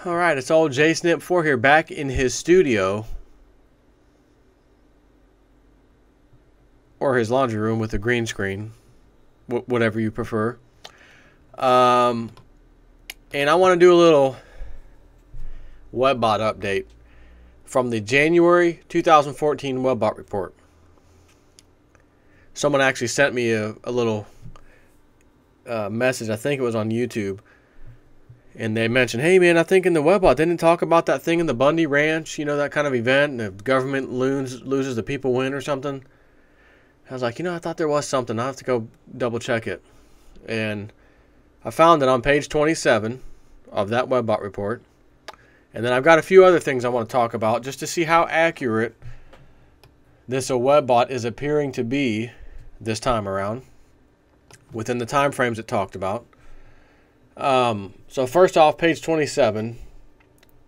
Alright, it's old JSnip4 here, back in his studio. Or his laundry room with a green screen. Whatever you prefer. And I want to do a little Webbot update from the January 2014 Webbot report. Someone actually sent me a little message, I think it was on YouTube. And they mentioned, hey man, I think in the Webbot, didn't talk about that thing in the Bundy ranch, you know, that kind of event, and the government loses, the people win or something. I was like, I thought there was something. I'll have to go double check it. And I found it on page 27 of that Webbot report. And then I've got a few other things I want to talk about just to see how accurate this Webbot is appearing to be this time around within the time frames it talked about. So first off, page 27,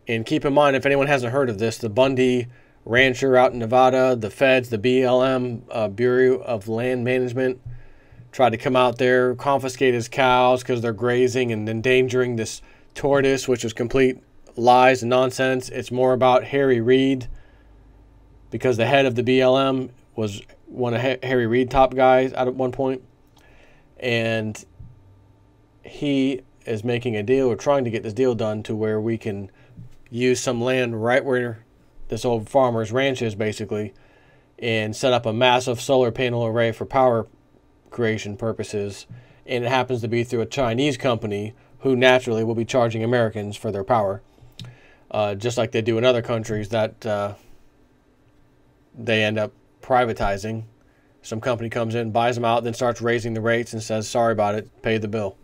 and keep in mind, if anyone hasn't heard of this, the Bundy rancher out in Nevada, the feds, the BLM, Bureau of Land Management, tried to come out there, confiscate his cows because they're grazing and endangering this tortoise, which is complete lies and nonsense. It's more about Harry Reid, because the head of the BLM was one of Harry Reid top guys at one point, and he is making a deal, or trying to get this deal done, to where we can use some land right where this old farmer's ranch is, basically, and set up a massive solar panel array for power creation purposes. And it happens to be through a Chinese company who naturally will be charging Americans for their power, just like they do in other countries that they end up privatizing. Some company comes in, buys them out, then starts raising the rates and says, sorry about it, pay the bill.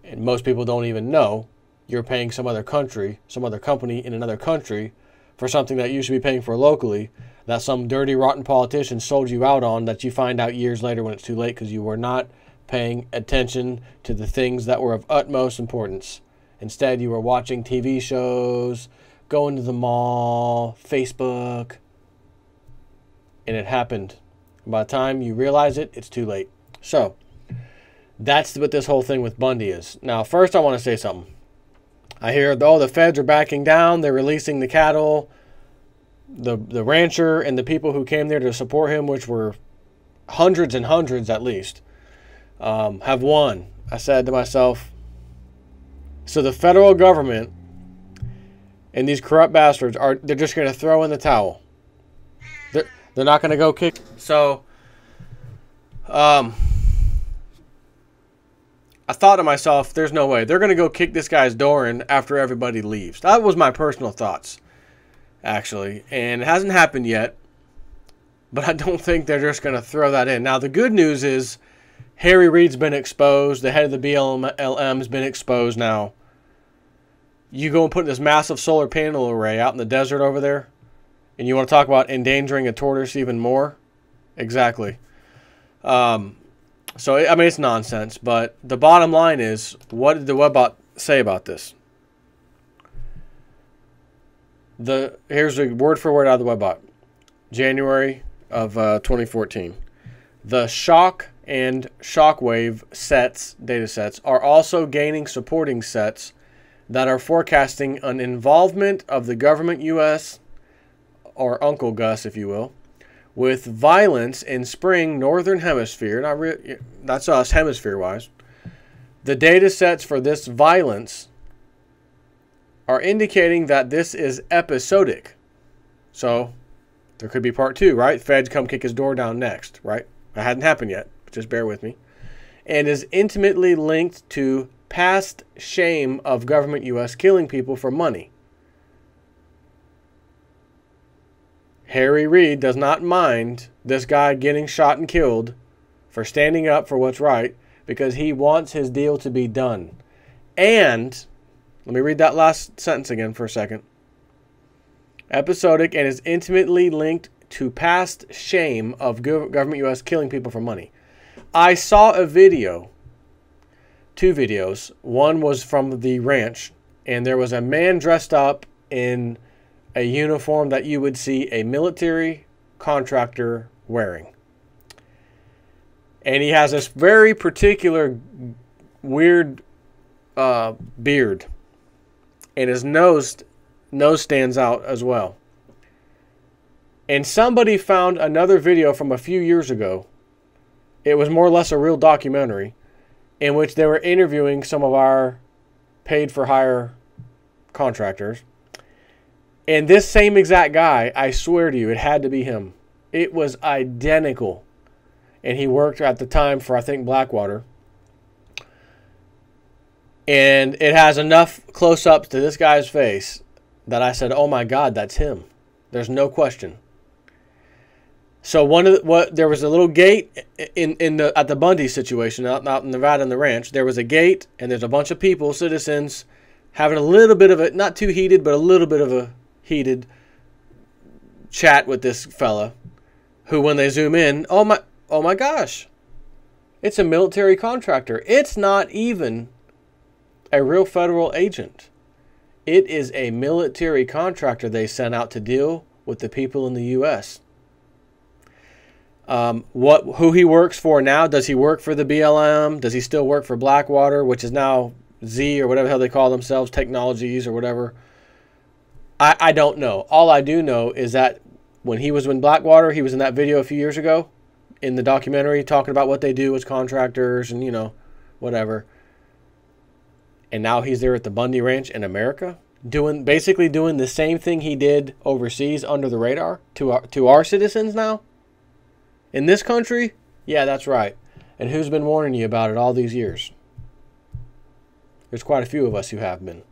And most people don't even know you're paying some other country, some other company in another country for something that you should be paying for locally, that some dirty, rotten politician sold you out on, that you find out years later when it's too late because you were not paying attention to the things that were of utmost importance. Instead, you were watching TV shows, going to the mall, Facebook, and it happened. By the time you realize it, it's too late. So that's what this whole thing with Bundy is. Now, first I want to say something. I hear, oh, the feds are backing down. They're releasing the cattle. The rancher and the people who came there to support him, which were hundreds and hundreds at least, have won. I said to myself, so the federal government and these corrupt bastards they're just going to throw in the towel. They're not going to go kick. So, I thought to myself, there's no way. They're going to go kick this guy's door in after everybody leaves. That was my personal thoughts, actually. And it hasn't happened yet. But I don't think they're just going to throw that in. Now, the good news is Harry Reid's been exposed. The head of the BLM's been exposed now. You go and put this massive solar panel array out in the desert over there, and you want to talk about endangering a tortoise even more? Exactly. So, I mean, it's nonsense, but the bottom line is, what did the Webbot say about this? Here's the word for word out of the Webbot. January of 2014. The shock and shockwave data sets, are also gaining supporting sets that are forecasting an involvement of the government U.S., or Uncle Gus, if you will, with violence in spring northern hemisphere. That's us hemisphere-wise. The data sets for this violence are indicating that this is episodic. So there could be part two, right? Feds come kick his door down next, right? That hadn't happened yet. Just bear with me. And is intimately linked to past shame of government U.S. killing people for money. Harry Reid does not mind this guy getting shot and killed for standing up for what's right, because he wants his deal to be done. And, let me read that last sentence again for a second. Episodic and is intimately linked to past shame of government U.S. killing people for money. I saw a video, two videos. One was from the ranch, and there was a man dressed up in a uniform that you would see a military contractor wearing. And he has this very particular weird beard. and his nose stands out as well. And somebody found another video from a few years ago. It was more or less a real documentary in which they were interviewing some of our paid-for-hire contractors. And this same exact guy, I swear to you, it had to be him. It was identical. And he worked at the time for, I think, Blackwater. And it has enough close-ups to this guy's face that I said, oh my God, that's him. There's no question. So there was a little gate at the Bundy situation out in Nevada in the ranch. There was a gate, and there's a bunch of people, citizens, having a little bit of a, not too heated, but a little bit of a heated chat with this fella, who when they zoom in, oh my gosh, it's a military contractor. It's not even a real federal agent. It is a military contractor they sent out to deal with the people in the U.S. Who he works for now? Does he work for the BLM? Does he still work for Blackwater, which is now Z or whatever the hell they call themselves, Technologies or whatever? I don't know. All I do know is that when he was in Blackwater, he was in that video a few years ago in the documentary talking about what they do as contractors and, you know, whatever. And now he's there at the Bundy Ranch in America, basically doing the same thing he did overseas under the radar to our citizens now. In this country? Yeah, that's right. And who's been warning you about it all these years? There's quite a few of us who have been.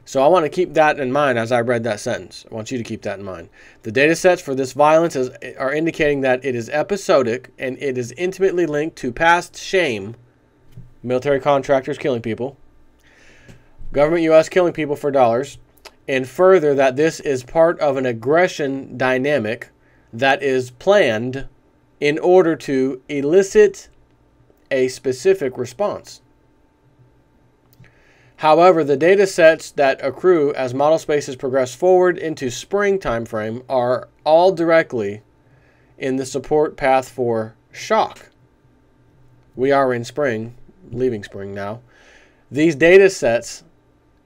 So I want to keep that in mind as I read that sentence. I want you to keep that in mind. The data sets for this violence are indicating that it is episodic and it is intimately linked to past shame, military contractors killing people, government U.S. killing people for dollars, and further that this is part of an aggression dynamic that is planned in order to elicit a specific response. However, the data sets that accrue as model spaces progress forward into spring timeframe are all directly in the support path for shock. We are in spring, leaving spring now. These data sets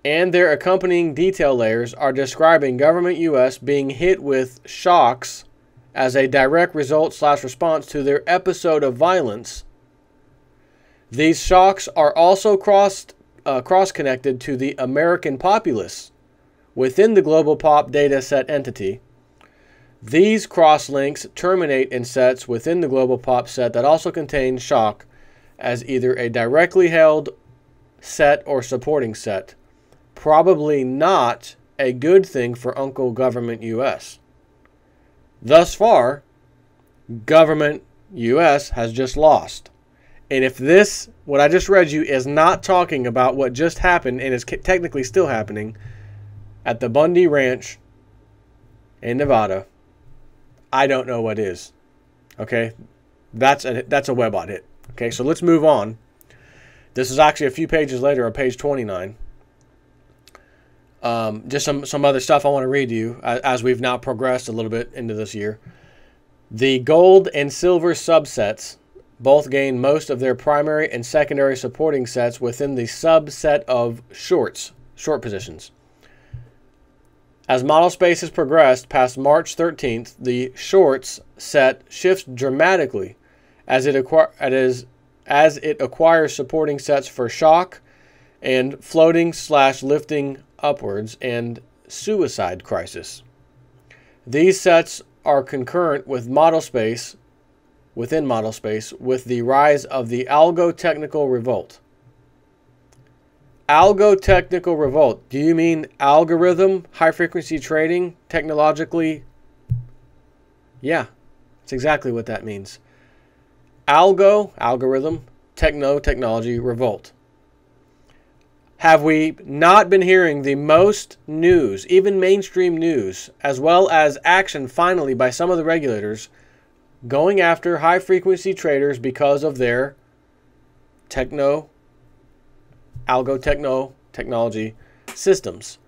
and their accompanying detail layers are describing government U.S. being hit with shocks as a direct result/response to their episode of violence. These shocks are also cross-connected to the American populace within the global pop data set entity. These cross-links terminate in sets within the global pop set that also contain shock as either a directly held set or supporting set. Probably not a good thing for Uncle Government U.S. Thus far, Government U.S. has just lost. And if this, what I just read you, is not talking about what just happened and is technically still happening at the Bundy Ranch in Nevada, I don't know what is. Okay? That's a Webbot hit. Okay, so let's move on. This is actually a few pages later on page 29. Just some other stuff I want to read to you as we've now progressed a little bit into this year. The gold and silver subsets both gain most of their primary and secondary supporting sets within the subset of short positions. As model spaces progressed past March 13th, the shorts set shifts dramatically as it acquires supporting sets for shock and floating/lifting upwards and suicide crisis. These sets are concurrent with within model space with the rise of the algo-technical revolt. Algo-technical revolt. Do you mean algorithm, high-frequency trading, technologically? Yeah, that's exactly what that means. Algorithm, technology, revolt. Have we not been hearing the most news, even mainstream news, as well as action finally by some of the regulators going after high-frequency traders because of their technology systems?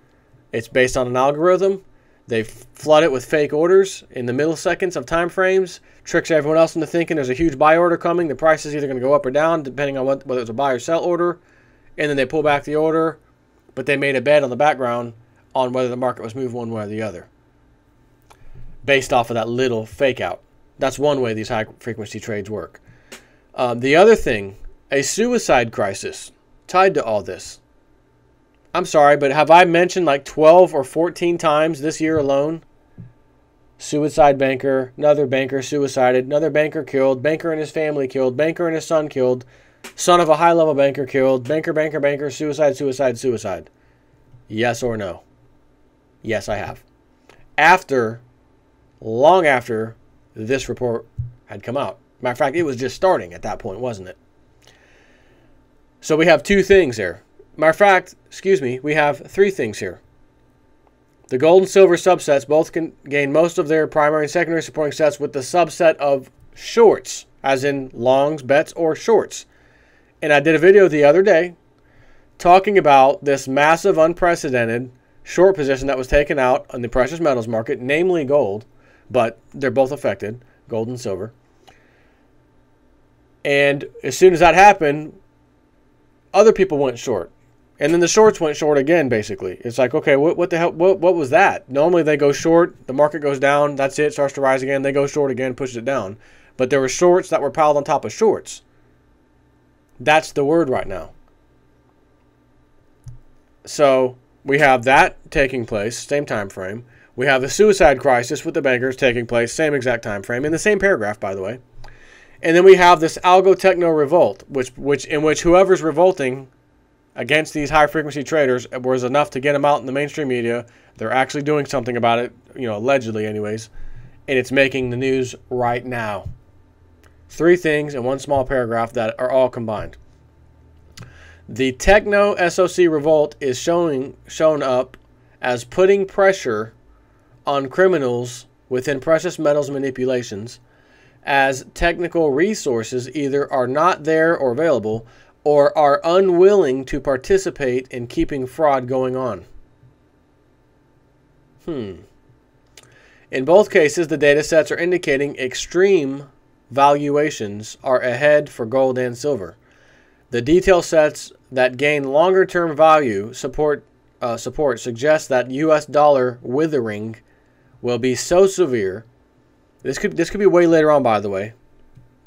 It's based on an algorithm. They flood it with fake orders in the milliseconds of time frames, tricks everyone else into thinking there's a huge buy order coming. The price is either going to go up or down depending on whether it's a buy or sell order. And then they pull back the order, but they made a bet on the background on whether the market was moving one way or the other, based off of that little fake out. That's one way these high frequency trades work. The other thing, a suicide crisis tied to all this. I'm sorry, but have I mentioned like 12 or 14 times this year alone? Suicide banker, another banker suicided, another banker killed, banker and his family killed, banker and his son killed, son of a high-level banker killed, banker, suicide, suicide, suicide. Yes or no? Yes, I have. Long after this report had come out. Matter of fact, it was just starting at that point, wasn't it? So we have two things there. Matter of fact, we have three things here. The gold and silver subsets both can gain most of their primary and secondary supporting sets with the subset of shorts, as in longs, bets, or shorts. And I did a video the other day talking about this massive, unprecedented short position that was taken out on the precious metals market, namely gold, but they're both affected, gold and silver. And as soon as that happened, other people went short. And then the shorts went short again, basically. It's like, okay, what the hell? What was that? Normally they go short, the market goes down, that's it, starts to rise again, they go short again, pushes it down. But there were shorts that were piled on top of shorts. That's the word right now. So we have that taking place, same time frame. We have the suicide crisis with the bankers taking place, same exact time frame, in the same paragraph, by the way. And then we have this algo techno revolt, in which whoever's revolting against these high-frequency traders was enough to get them out in the mainstream media. They're actually doing something about it, allegedly anyways, and it's making the news right now. Three things in one small paragraph that are all combined. The techno SOC revolt is shown up as putting pressure on criminals within precious metals manipulations, as technical resources either are not there or available, or are unwilling to participate in keeping fraud going on. In both cases, the data sets are indicating extreme valuations are ahead for gold and silver. The detail sets that gain longer-term value support suggest that U.S. dollar withering will be so severe. This could be way later on, by the way.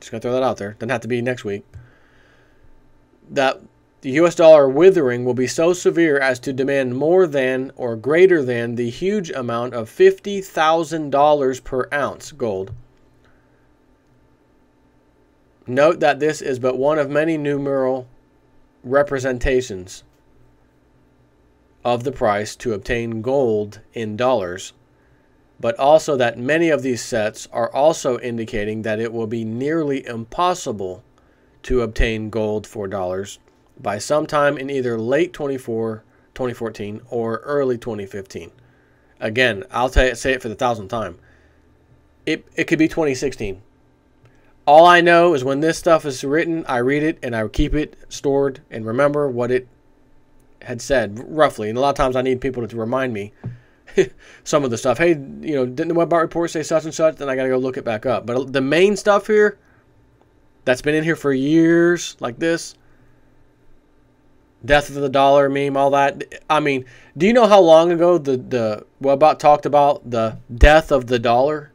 Just gonna throw that out there. Doesn't have to be next week. That the U.S. dollar withering will be so severe as to demand more than or greater than the huge amount of $50,000 per ounce gold. Note that this is but one of many numeral representations of the price to obtain gold in dollars, but also that many of these sets are also indicating that it will be nearly impossible to obtain gold for dollars by sometime in either late 2014 or early 2015. Again, I'll say it for the 1,000th time. It could be 2016. All I know is when this stuff is written, I read it and I keep it stored and remember what it had said, roughly. And a lot of times I need people to remind me some of the stuff. Hey, didn't the Webbot report say such and such? Then I got to go look it back up. But the main stuff here, that's been in here for years, like this, death of the dollar meme, all that. I mean, do you know how long ago the Webbot talked about the death of the dollar?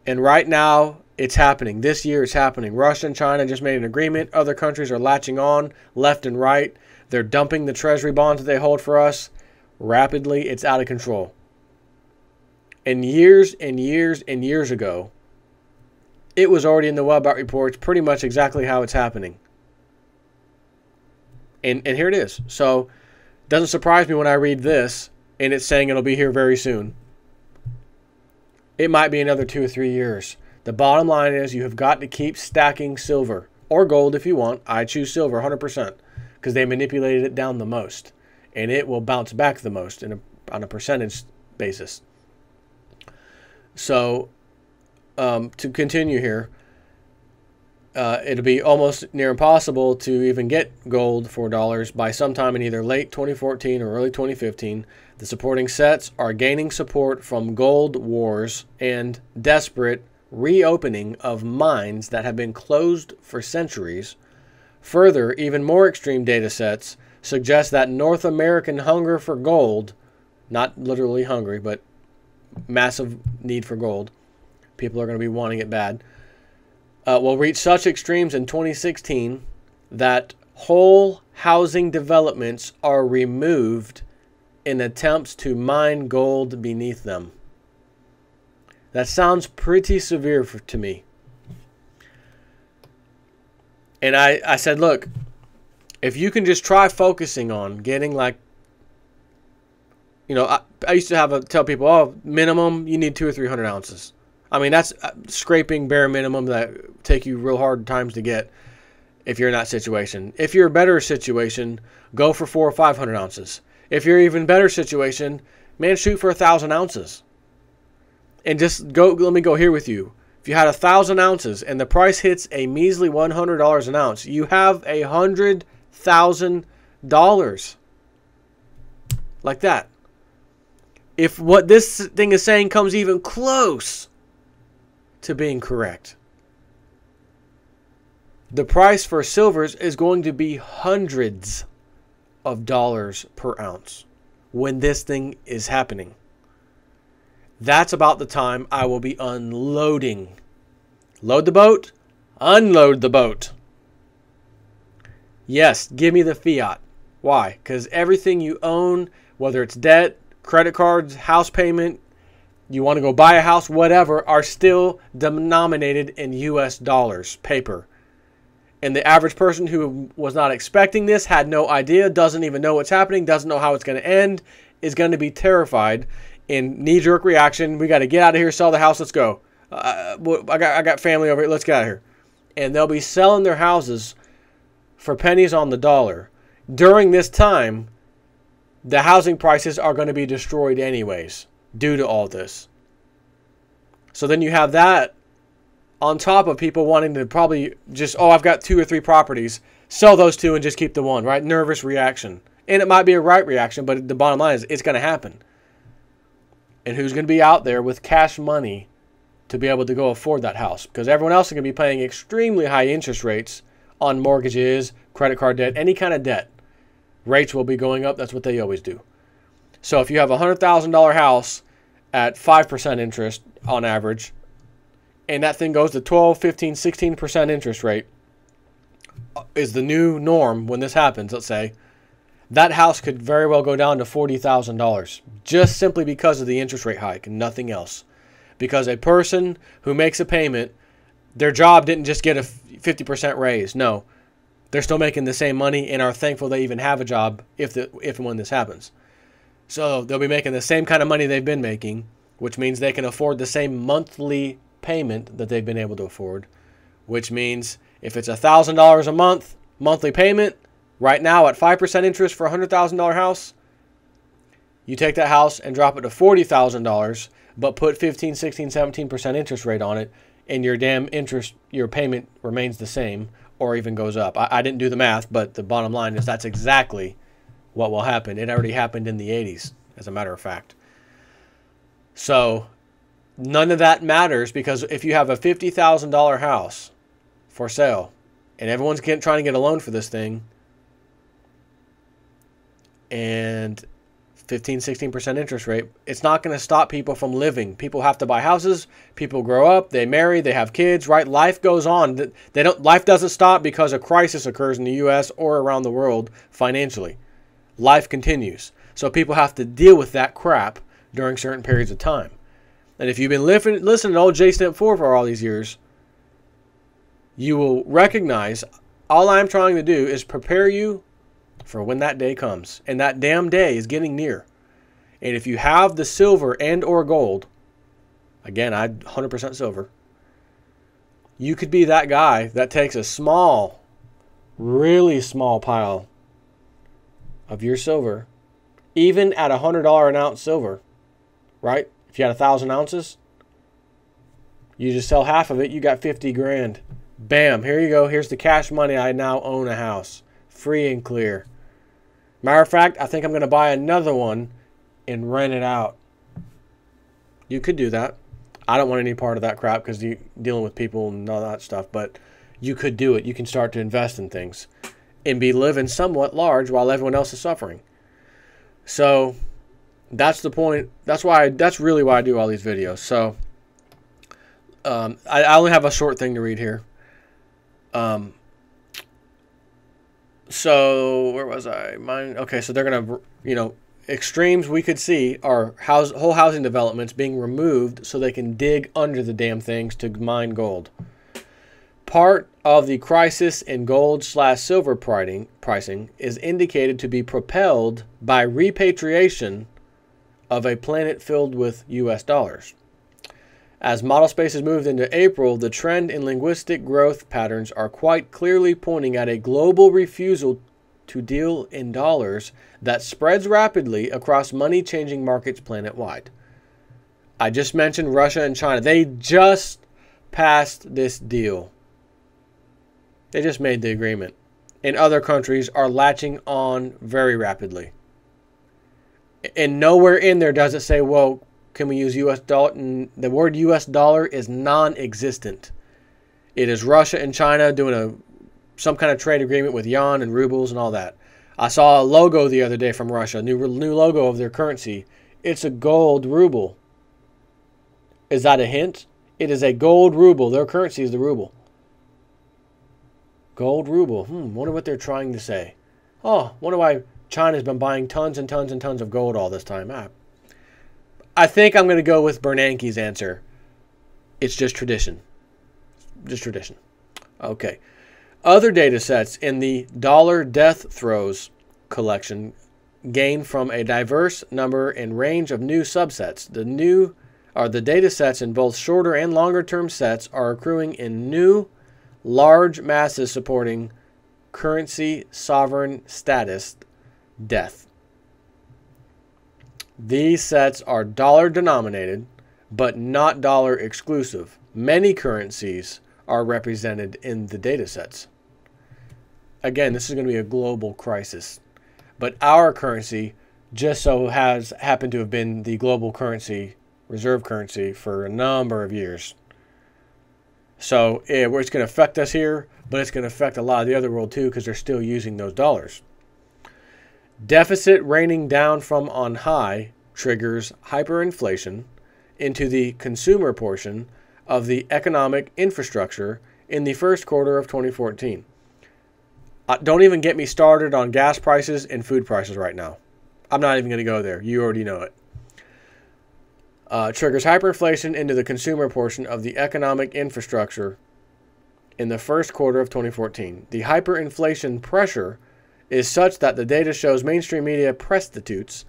And right now, it's happening. This year, it's happening. Russia and China just made an agreement. Other countries are latching on left and right. They're dumping the treasury bonds that they hold for us rapidly. It's out of control. And years and years and years ago, it was already in the Webbot reports pretty much exactly how it's happening. And here it is. So it doesn't surprise me when I read this and it's saying it'll be here very soon. It might be another 2 or 3 years. The bottom line is you have got to keep stacking silver or gold if you want. I choose silver 100% because they manipulated it down the most. And it will bounce back the most on a percentage basis. So to continue here, it'll be almost near impossible to even get gold for dollars by sometime in either late 2014 or early 2015. The supporting sets are gaining support from gold wars and desperate reopening of mines that have been closed for centuries. Further, even more extreme data sets suggests that North American hunger for gold, not literally hungry, but massive need for gold, people are going to be wanting it bad, will reach such extremes in 2016 that whole housing developments are removed in attempts to mine gold beneath them. That sounds pretty severe to me. And I said, look, if you can just try focusing on getting like, you know, I used to tell people, oh, minimum, you need 200 or 300 ounces. I mean, that's scraping bare minimum that take you real hard times to get if you're in that situation. If you're a better situation, go for 400 or 500 ounces. If you're even better situation, man, shoot for 1,000 ounces. And just go, let me go here with you. If you had 1,000 ounces and the price hits a measly $100 an ounce, you have $100,000. Like that. If what this thing is saying comes even close to being correct, the price for silvers is going to be hundreds of dollars per ounce when this thing is happening. That's about the time I will be unloading. Load the boat, unload the boat. Yes, give me the fiat. Why? Because everything you own, whether it's debt, credit cards, house payment, you want to go buy a house, whatever, are still denominated in US dollars, paper. And the average person who was not expecting this, had no idea, doesn't even know what's happening, doesn't know how it's going to end, is going to be terrified in knee-jerk reaction. We got to get out of here, sell the house, let's go. I got family over here, let's get out of here. And they'll be selling their houses for pennies on the dollar. During this time, the housing prices are going to be destroyed anyways due to all this. So then you have that on top of people wanting to probably just, oh, I've got 2 or 3 properties, sell those 2 and just keep the one, right? Nervous reaction. And it might be a right reaction, but the bottom line is it's going to happen. And who's going to be out there with cash money to be able to go afford that house? Because everyone else is going to be paying extremely high interest rates on mortgages, credit card debt, any kind of debt. Rates will be going up. That's what they always do. So if you have a $100,000 house at 5% interest on average, and that thing goes to 12, 15, 16% interest rate, is the new norm when this happens, let's say, that house could very well go down to $40,000 just simply because of the interest rate hike and nothing else. Because a person who makes a payment, their job didn't just get a 50% raise. No, they're still making the same money and are thankful they even have a job if and when this happens. So they'll be making the same kind of money they've been making, which means they can afford the same monthly payment that they've been able to afford, which means if it's $1,000 a month, monthly payment, right now at 5% interest for a $100,000 house, you take that house and drop it to $40,000, but put 15, 16, 17% interest rate on it, and your your payment remains the same or even goes up. I didn't do the math, but the bottom line is that's exactly what will happen. It already happened in the 80s, as a matter of fact. So none of that matters, because if you have a $50,000 house for sale and everyone's trying to get a loan for this thing, and 15, 16% interest rate, it's not going to stop people from living. People have to buy houses. People grow up. They marry. They have kids, right? Life goes on. Life doesn't stop because a crisis occurs in the U.S. or around the world financially. Life continues. So people have to deal with that crap during certain periods of time. And if you've been listening to old J Step 4 for all these years, you will recognize all I'm trying to do is prepare you for when that day comes. And that damn day is getting near. And if you have the silver and or gold, again, I 100% silver, you could be that guy that takes a small, really small pile of your silver, even at $100 an ounce silver, right? If you had 1,000 ounces, you just sell half of it, you got 50 grand. Bam, here you go. Here's the cash money. I now own a house. Free and clear. Matter of fact, I think I'm going to buy another one and rent it out. You could do that. I don't want any part of that crap because you're dealing with people and all that stuff, but you could do it. You can start to invest in things. and be living somewhat large while everyone else is suffering. So that's the point. That's really why I do all these videos. So I only have a short thing to read here. So where was I? Okay, so they're gonna, extremes we could see are whole housing developments being removed so they can dig under the damn things to mine gold. Part of the crisis in gold/silver pricing is indicated to be propelled by repatriation of a planet filled with U.S. dollars. As model spaces moved into April, the trend in linguistic growth patterns are quite clearly pointing at a global refusal to deal in dollars that spreads rapidly across money-changing markets planet-wide. I just mentioned Russia and China. They just passed this deal. They just made the agreement. And other countries are latching on very rapidly. And nowhere in there does it say, well, can we use U.S. dollar? And the word U.S. dollar is non-existent. It is Russia and China doing some kind of trade agreement with yuan and rubles and all that. I saw a logo the other day from Russia, new logo of their currency. It's a gold ruble. Is that a hint? It is a gold ruble. Their currency is the ruble. Gold ruble. Wonder what they're trying to say. Oh, wonder why China's been buying tons and tons and tons of gold all this time. I think I'm going to go with Bernanke's answer. It's just tradition. Just tradition. Okay. Other data sets in the dollar death throes collection gain from a diverse number and range of new subsets. The data sets in both shorter and longer term sets are accruing in new large masses supporting currency sovereign status death. These sets are dollar denominated, but not dollar exclusive. Many currencies are represented in the data sets. Again, this is going to be a global crisis. But our currency just so has happened to have been the global currency, reserve currency, for a number of years. So it's going to affect us here, but it's going to affect a lot of the other world too because they're still using those dollars. Deficit raining down from on high triggers hyperinflation into the consumer portion of the economic infrastructure in the first quarter of 2014. Don't even get me started on gas prices and food prices right now. I'm not even going to go there. You already know it. Triggers hyperinflation into the consumer portion of the economic infrastructure in the first quarter of 2014. The hyperinflation pressure is such that the data shows mainstream media prostitutes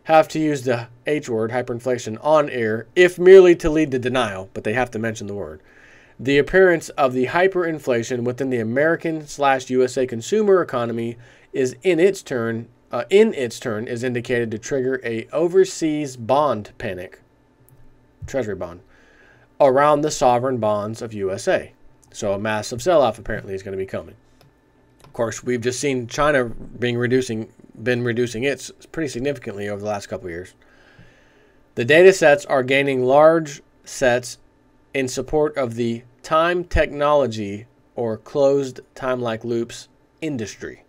have to use the H word, hyperinflation, on air, if merely to lead to denial, but they have to mention the word. The appearance of the hyperinflation within the American/USA consumer economy is in its turn is indicated to trigger a overseas bond panic, treasury bond, around the sovereign bonds of USA. So a massive sell-off apparently is going to be coming. Of course, we've just seen China been reducing its pretty significantly over the last couple of years. The data sets are gaining large sets in support of the time technology or closed time-like loops industry,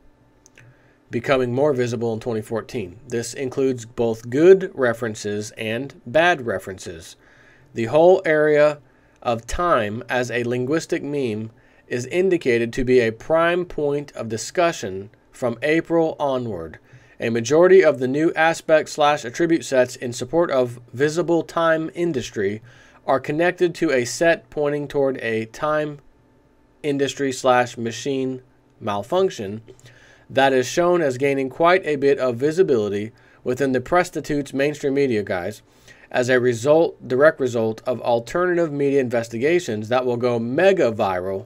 becoming more visible in 2014. This includes both good references and bad references. The whole area of time as a linguistic meme is indicated to be a prime point of discussion from April onward. A majority of the new aspect/attribute sets in support of visible time industry are connected to a set pointing toward a time industry/machine malfunction that is shown as gaining quite a bit of visibility within the prostitutes mainstream media guys as a direct result of alternative media investigations that will go mega viral.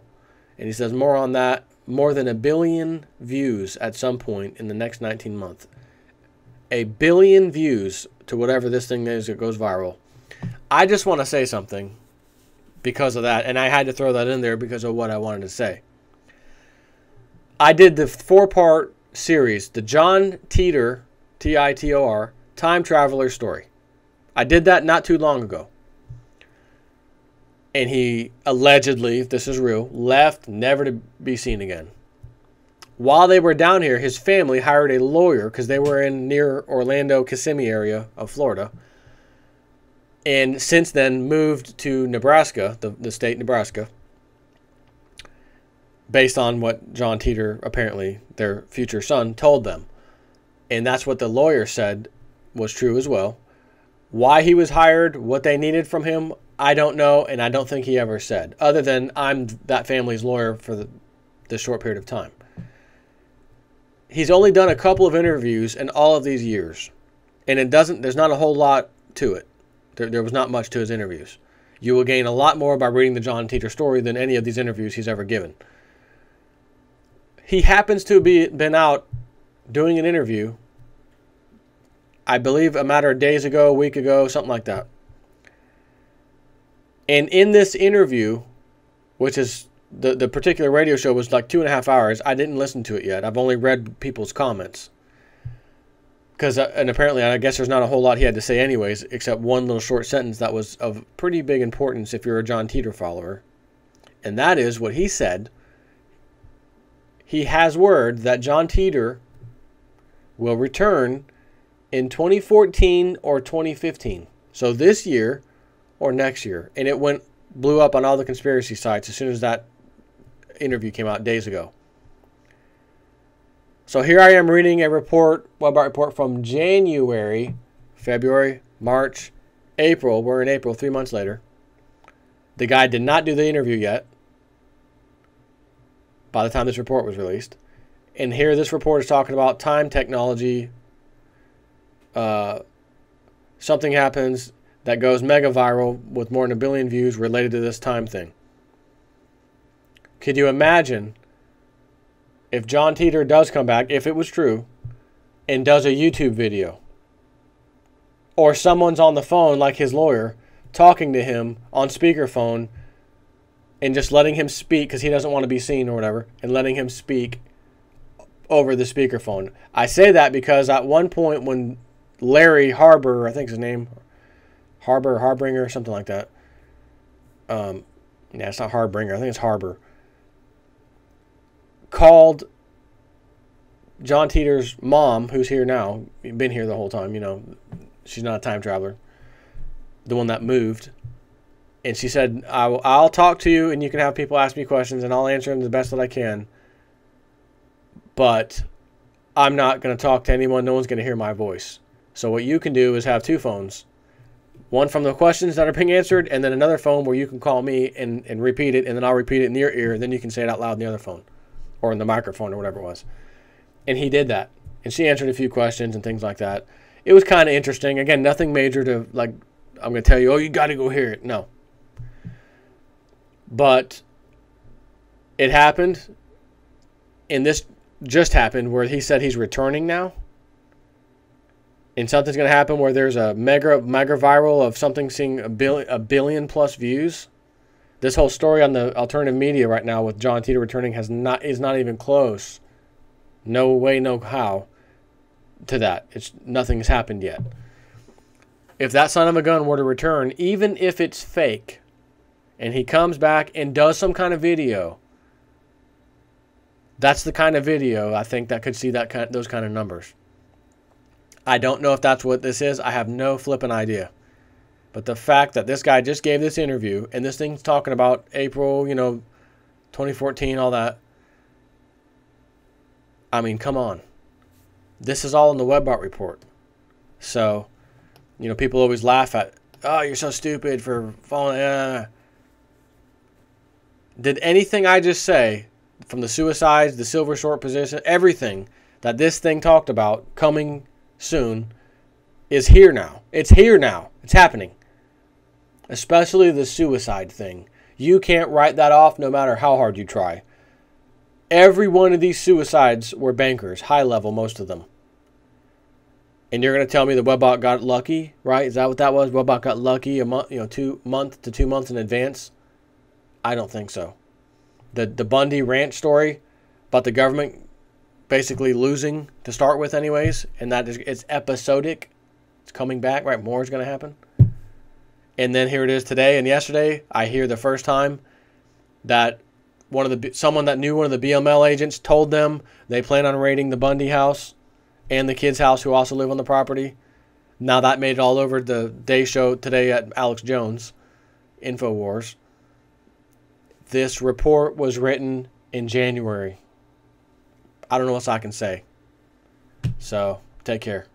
And he says more on that, more than 1 billion views at some point in the next 19 months. 1 billion views to whatever this thing is that goes viral. I just want to say something because of that, and I had to throw that in there because of what I wanted to say. I did the 4-part series, the John Titor, Titor, Time Traveler Story. I did that not too long ago. And he allegedly, if this is real, left never to be seen again. while they were down here, his family hired a lawyer because they were in near Orlando, Kissimmee area of Florida. And since then moved to Nebraska, the state Nebraska, based on what John Teeter, apparently their future son, told them. And that's what the lawyer said was true as well. Why he was hired, what they needed from him, I don't know, and I don't think he ever said, other than I'm that family's lawyer for this short period of time. He's only done a couple of interviews in all of these years, and there's not a whole lot to it. There was not much to his interviews. You will gain a lot more by reading the John Teeter story than any of these interviews he's ever given. He happens to have been out doing an interview, I believe a matter of days ago, a week ago, something like that. And in this interview, which is the particular radio show was like 2.5 hours. I didn't listen to it yet. I've only read people's comments. And apparently, I guess there's not a whole lot he had to say anyways, except one little short sentence that was of pretty big importance if you're a John Teeter follower. And that is what he said. He has word that John Teeter will return in 2014 or 2015. So this year or next year. And it blew up on all the conspiracy sites as soon as that interview came out days ago. So here I am reading a report, Webbot report from January, February, March, April. We're in April, 3 months later. The guy did not do the interview yet by the time this report was released. And here this report is talking about time technology. Something happens that goes mega viral with more than 1 billion views related to this time thing. Could you imagine if John Teeter does come back, if it was true, and does a YouTube video? Or someone's on the phone, like his lawyer, talking to him on speakerphone and just letting him speak because he doesn't want to be seen or whatever, and letting him speak over the speakerphone. I say that because at one point when Larry Harbor, I think his name, Harbringer, something like that. Yeah, it's not Harbringer. I think it's Harbor. Called John Teeter's mom, who's here now, been here the whole time, she's not a time traveler, the one that moved, and she said, I'll talk to you and you can have people ask me questions and I'll answer them the best that I can, but I'm not going to talk to anyone. No one's going to hear my voice. So what you can do is have 2 phones, one from the questions that are being answered, and then another phone where you can call me and repeat it, and then I'll repeat it in your ear, and then you can say it out loud in the other phone, or in the microphone, or whatever it was. And he did that. And she answered a few questions and things like that. It was kind of interesting. Again, nothing major to, like, I'm going to tell you, oh, you got to go hear it. No. But it happened, and this just happened, where he said he's returning now. And something's going to happen where there's a mega viral of something seeing a billion plus views. This whole story on the alternative media right now with John Teeter returning is not even close. No way, no how to that. Nothing's happened yet. If that son of a gun were to return, even if it's fake, and he comes back and does some kind of video, that's the kind of video I think that could see those kind of numbers. I don't know if that's what this is. I have no flipping idea. But the fact that this guy just gave this interview, and this thing's talking about April, 2014, all that. I mean, come on. This is all in the Webbot report. So, people always laugh at, oh, you're so stupid for falling. Did anything I just say, from the suicides, the silver short position, everything that this thing talked about coming soon is here now. It's here now. It's happening. Especially the suicide thing. You can't write that off no matter how hard you try. Every one of these suicides were bankers, high level, most of them. And you're going to tell me the Webbot got lucky, right? Is that what that was? Webbot got lucky a month, 2 months in advance? I don't think so. The Bundy ranch story about the government basically losing to start with anyways, and it's episodic. It's coming back, right? More is going to happen. And then here it is today and yesterday. I hear the first time that someone that knew one of the BML agents told them they plan on raiding the Bundy house and the kid's house who also live on the property. Now that made it all over the Day Show today at Alex Jones, InfoWars. This report was written in January. I don't know what else I can say. So, take care.